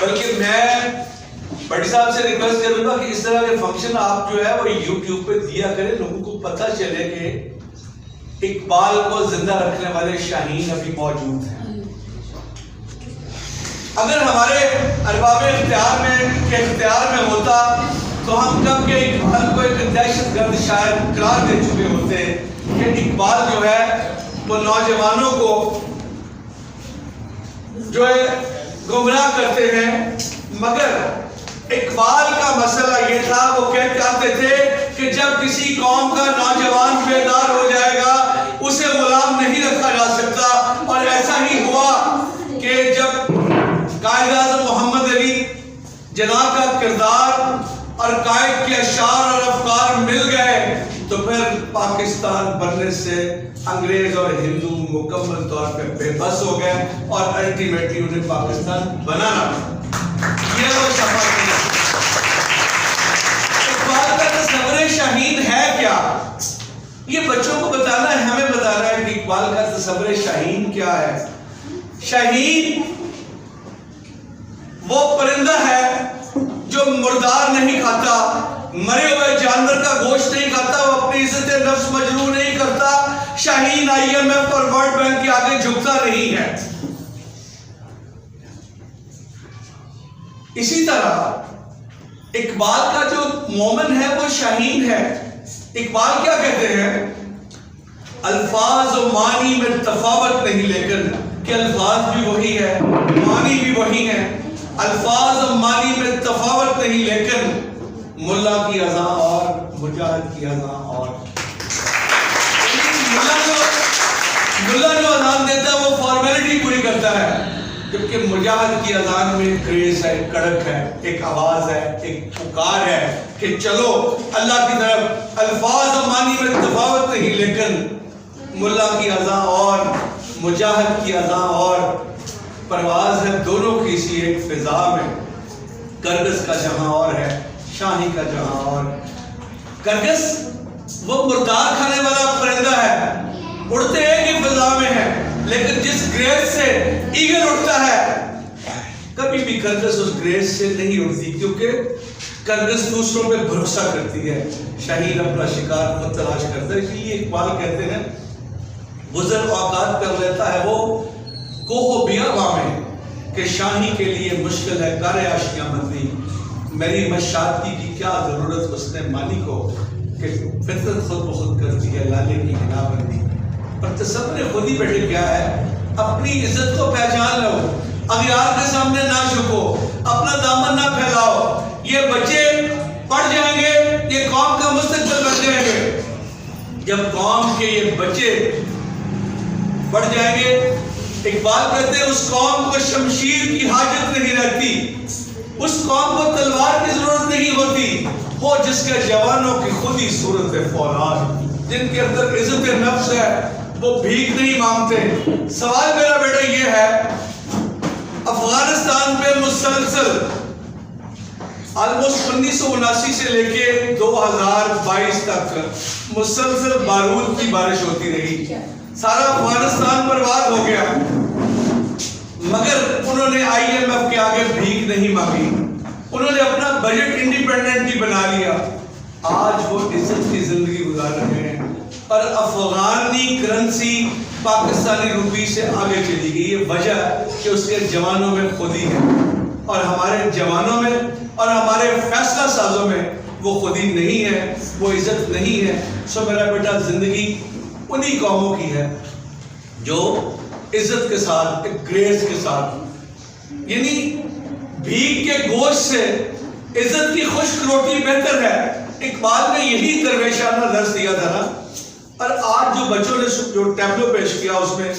بلکہ میں بڑی صاحب سے ریکویسٹ کروں گا کہ اس طرح کے فنکشن آپ جو ہے وہ یوٹیوب پہ دیا کریں، لوگوں کو پتہ چلے کہ اقبال کو زندہ رکھنے والے شاہین ابھی موجود ہیں۔ اگر ہمارے ارباب اختیار میں ہوتا تو ہم کب کے اقبال کو ایک دہشت گرد شاعر قرار دے چکے ہوتے کہ اقبال جو ہے وہ نوجوانوں کو جو ہے گمراہ کرتے ہیں۔ مگر اقبال کا مسئلہ یہ تھا، وہ کہتے تھے کہ جب کسی قوم کا نوجوان بیدار ہو جائے گا اسے غلام نہیں رکھا جا سکتا، اور ایسا ہی ہوا کہ جب قائد اعظم محمد علی جناح کا کردار اور قائد کے اشعار اور افکار مل گئے تو پھر پاکستان بننے سے انگریز اور ہندو مکمل طور پہ بے بس ہو گئے اور الٹیمیٹلی انہیں پاکستان بنانا پڑا۔ یہ وہ سفر ہے۔ اقبال کا تصور شاہین ہے کیا؟ یہ بچوں کو بتانا ہے، ہمیں بتانا ہے کہ اقبال کا تصور شاہین کیا ہے۔ شاہین وہ پرندہ ہے جو مردار نہیں کھاتا، مرے ہوئے جانور کا گوشت نہیں کھاتا، وہ اپنی عزت نفس مجروح نہیں کرتا۔ شاہین IMF اور ورلڈ بینک کے آگے جھکتا نہیں ہے۔ اسی طرح اقبال کا جو مومن ہے وہ شاہین ہے۔ اقبال کیا کہتے ہیں؟ الفاظ و معنی میں تفاوت نہیں، لیکن کہ الفاظ بھی وہی ہے، معنی بھی وہی ہے۔ الفاظ و معنی میں تفاوت نہیں، لیکن ملا کی اذان اور مجاہد کی اذان اور۔ ملا جو اذان دیتا ہے وہ فارمیلٹی پوری کرتا ہے، جبکہ مجاہد کی اذان میں ایک گریس ہے، ایک کڑک ہے، ایک آواز ہے، ایک پکار ہے کہ چلو اللہ کی طرف۔ الفاظ و معنی میں تفاوت نہیں، لیکن ملا کی اذان اور مجاہد کی اذان اور۔ پرواز ہے دونوں کی سی ایک فضا میں، کرگس کا جہاں اور ہے، شاہی کا جہاں اور۔ کرگس وہ مردار کھانے والا پرندہ ہے، اڑتے ایک ہی فضا میں ہے، لیکن جس گریز سے ایگل اٹھتا ہے کبھی بھی کرگس اس گریز سے نہیں اٹھتی، کیونکہ کرگس دوسروں پہ بھروسہ کرتی ہے، شاہین اپنا شکار خود تلاش کرتا ہے۔ اس لیے اقبال کہتے ہیں گزر اوقات کر لیتا ہے وہ کوہ بیاباں میں کہ شاہی کے لیے مشکل ہے کار آشیاں بندی۔ میری مشاطی کی کیا ضرورت اس نے مانی کو کہ فطرت خود بخود کرتی ہے لالے کی ہنا بندی۔ پر تصور خود ہی بیٹھے کیا ہے؟ اپنی عزت کو پہچان لو، اغیار کے سامنے نہ جھکو، اپنا دامن نہ پھیلاؤ۔ یہ بچے پڑھ جائیں گے، یہ قوم کا مستقبل بن جائیں گے۔ جب قوم کے یہ بچے بڑھ جائیں گے، اقبال کہتے ہیں اس قوم کو شمشیر کی حاجت نہیں رہتی، اس قوم کو تلوار کی ضرورت نہیں ہوتی، وہ جس کے جوانوں کی خود ہی صورت فولاد، جن کے اندر عزت نفس ہے، وہ بھیک نہیں مانگتے۔ سوال میرا بیٹا یہ ہے، افغانستان پہ مسلسل آلموسٹ 1979 سے لے کے 2022 تک مسلسل بارود کی بارش ہوتی رہی، سارا افغانستان برباد ہو گیا، مگر انہوں نے IMF کے آگے بھیک نہیں مانگی، انہوں نے اپنا بجٹ انڈیپینڈنٹلی بنا لیا۔ آج وہ عزت کی زندگی گزار رہے ہیں، اور افغانی کرنسی پاکستانی روپی سے آگے چلی گئی۔ یہ وجہ کہ اس کے جوانوں میں خودی ہے، اور ہمارے جوانوں میں اور ہمارے فیصلہ سازوں میں وہ خودی نہیں ہے، وہ عزت نہیں ہے۔ سو میرا بیٹا زندگی انہی قوموں کی ہے جو عزت کے ساتھ، ایک گریس کے ساتھ، یعنی بھیک کے گوشت سے عزت کی خشک روٹی بہتر ہے۔ اقبال نے یہی درویشانہ درس دیا تھا نا۔ اور آج جو بچوں نے جو ٹیبلو پیش کیا اس میں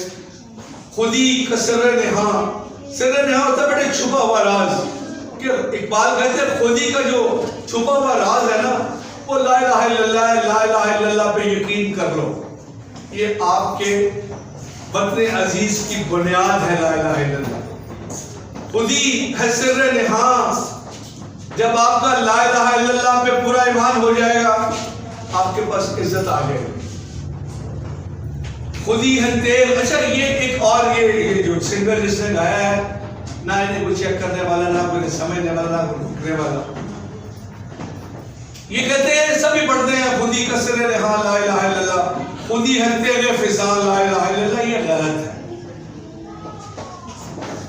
خودی کا سر نہاں ہوتا ہے بیٹے چھپا ہوا راز، کہ اقبال کہتے ہیں خودی کا جو چھپا ہوا راز ہے نا وہ لا الہ الا اللہ ہے، لا الہ الا اللہ پہ یقین کر لو۔ یہ آپ کے وطن عزیز کی بنیاد ہے، لا الہ الا اللہ، خودی ہے سر نہاں۔ جب آپ کا لا الہ الا اللہ پہ پورا ایمان ہو جائے گا آپ کے پاس عزت آ گئے۔ خودی ہے تیل۔ اچھا یہ ایک اور یہ جو سنگر جس نے گایا ہے نہ انہیں کوئی چیک کرنے والا، نہ کوئی سمجھنے والا، نہ کوئی رکنے والا. یہ کہتے ہیں سبھی پڑھتے ہیں خودی کسر نہا لا الہ الا اللہ، خودی ہے تیغ فضا لا الہ الا اللہ. یہ غلط ہے.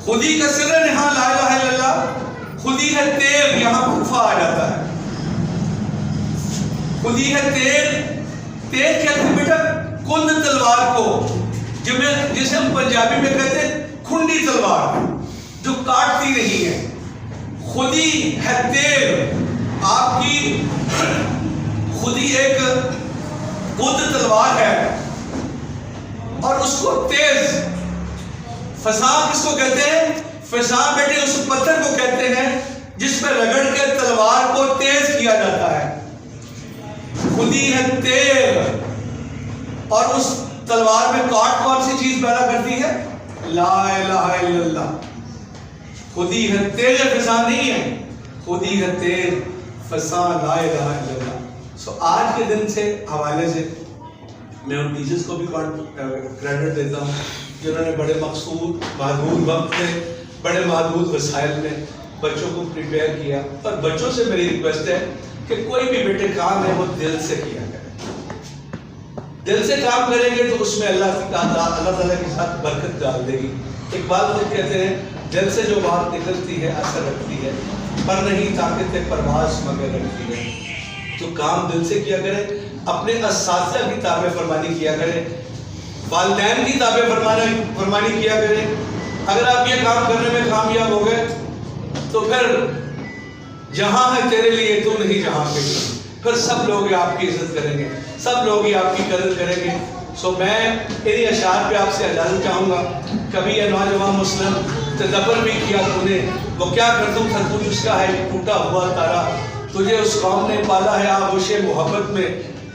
خودی کسر نہا لا الہ الا اللہ، خودی ہے تیغ، یہاں کفا آ جاتا ہے. خودی ہے تیغ. تیغ کہتے ہیں بیٹا کند تلوار کو، جسے ہم پنجابی میں کہتے ہیں کھنڈی تلوار، جو کاٹتی نہیں ہے. خودی ہے تیغ. آپ کی خودی ایک کند تلوار ہے اور اس کو تیز. فضا کس کو کہتے ہیں؟ فضا بیٹے اس پتھر کو کہتے ہیں جس میں رگڑ کے تلوار کو تیز کیا جاتا ہے. خودی ہے تیغ. اور اس تلوار میں کاٹ کون سی چیز پیدا کرتی ہے؟ لا الہ الا اللہ. خودی ہے تیغ فضا نہیں ہے، خودی ہے تیغ فضا لا الہ الا اللہ. سو آج کے دن سے حوالے سے میں ان ٹیچرز کو بھی کریڈٹ دیتا ہوں جنہوں نے بڑے مقصود محدود وقت میں، بڑے محدود وسائل میں بچوں کو پریپیئر کیا. اور بچوں سے میری ریکویسٹ ہے کہ کوئی بھی بیٹے کام ہے وہ دل سے کیا کرے. دل سے کام کریں گے تو اس میں اللہ تعالیٰ کے ساتھ برکت ڈال دے گی. ایک بات خود کہتے ہیں دل سے جو بات نکلتی ہے اثر رکھتی ہے، پر نہیں طاقت پرواز مگر رکھتی ہے. تو کام دل سے کیا کرے. اپنے اساتذہ کی تابع فرمانی کیا کرے، والدین کی تابع فرمانی کیا کرے. اگر آپ یہ کام کرنے میں کامیاب ہو گئے تو پھر جہاں ہے تیرے لیے تو نہیں جہاں کے لیے، پھر سب لوگ آپ کی عزت کریں گے، سب لوگ ہی آپ کی قدر کریں گے. سو میں انہی اشعار پہ آپ سے اجازت چاہوں گا. کبھی یہ نوجوان مسلم تدبر بھی کیا تو نے، وہ کیا کردوں تھا تو جس کا ہے ٹوٹا ہوا تارا. تجھے اس قوم نے پالا ہے آغوش محبت میں،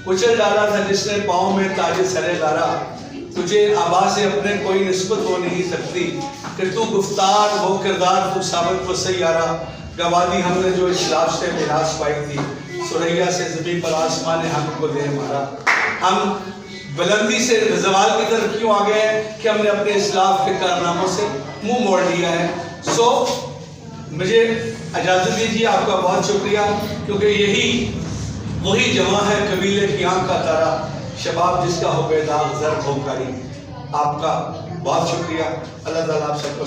کچل ڈالا تھا جس نے پاؤں میں تاج سرے لارا. تجھے آبا سے اپنے کوئی نسبت ہو نہیں سکتی، کہ تو گفتار وہ کردار تو ثابت و سیارہ. گوادی ہم نے جو اسلاف سے میراث پائی تھی، سریا سے زمین پر آسمان نے ہم کو دے مارا. ہم بلندی سے زوال کی طرف کیوں آ گئے ہیں کہ ہم نے اپنے اسلاف کے کارناموں سے منہ موڑ لیا ہے. سو مجھے اجازت دیجیے. آپ کا بہت شکریہ، کیونکہ یہی وہی جمع ہے قبیلے کی آنکھ کا تارا، شباب جس کا ہو بیداغ زرد ہو کاری. آپ کا بہت شکریہ. اللہ تعالیٰ آپ سب کو